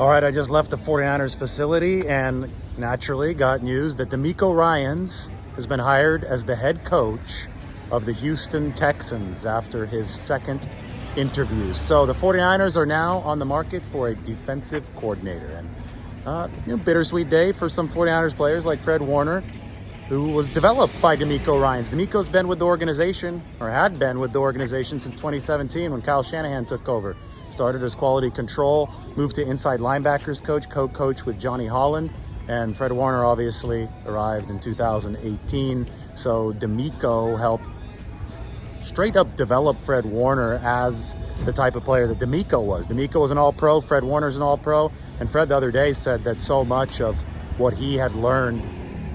All right, I just left the 49ers facility and naturally got news that DeMeco Ryans has been hired as the head coach of the Houston Texans after his second interview. So the 49ers are now on the market for a defensive coordinator. And bittersweet day for some 49ers players like Fred Warner, who was developed by DeMeco Ryans. DeMeco's been with the organization, or had been with the organization since 2017 when Kyle Shanahan took over. Started as quality control, moved to inside linebackers coach, co-coach with Johnny Holland, and Fred Warner obviously arrived in 2018. So DeMeco helped straight up develop Fred Warner as the type of player that DeMeco was. DeMeco was an all-pro, Fred Warner's an all-pro, and Fred the other day said that so much of what he had learned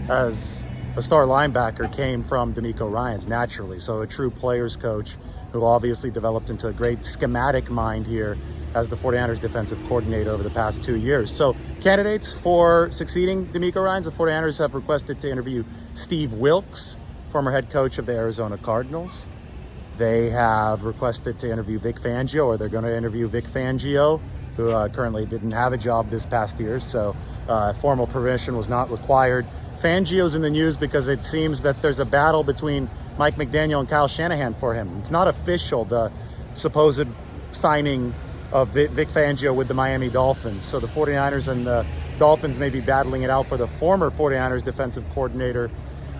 as a star linebacker came from DeMeco Ryans naturally. So a true players coach who obviously developed into a great schematic mind here as the 49ers defensive coordinator over the past 2 years. So candidates for succeeding DeMeco Ryans, the 49ers have requested to interview Steve Wilks, former head coach of the Arizona Cardinals. They have requested to interview Vic Fangio, or they're going to interview Vic Fangio, who currently didn't have a job this past year, so formal permission was not required. Fangio's in the news because it seems that there's a battle between Mike McDaniel and Kyle Shanahan for him. It's not official, the supposed signing of Vic Fangio with the Miami Dolphins. So the 49ers and the Dolphins may be battling it out for the former 49ers defensive coordinator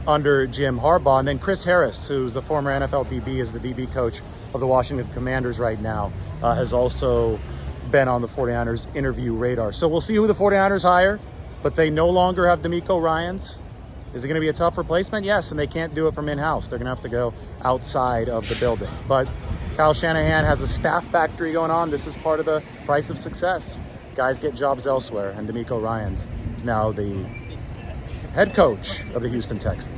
under Jim Harbaugh. And then Chris Harris, who's a former NFL DB, is the DB coach of the Washington Commanders right now, has also been on the 49ers interview radar. So we'll see who the 49ers hire, but they no longer have DeMeco Ryans. Is it going to be a tough replacement? Yes, and they can't do it from in-house. They're going to have to go outside of the building. But Kyle Shanahan has a staff factory going on. This is part of the price of success. Guys get jobs elsewhere, and DeMeco Ryans is now the head coach of the Houston Texans.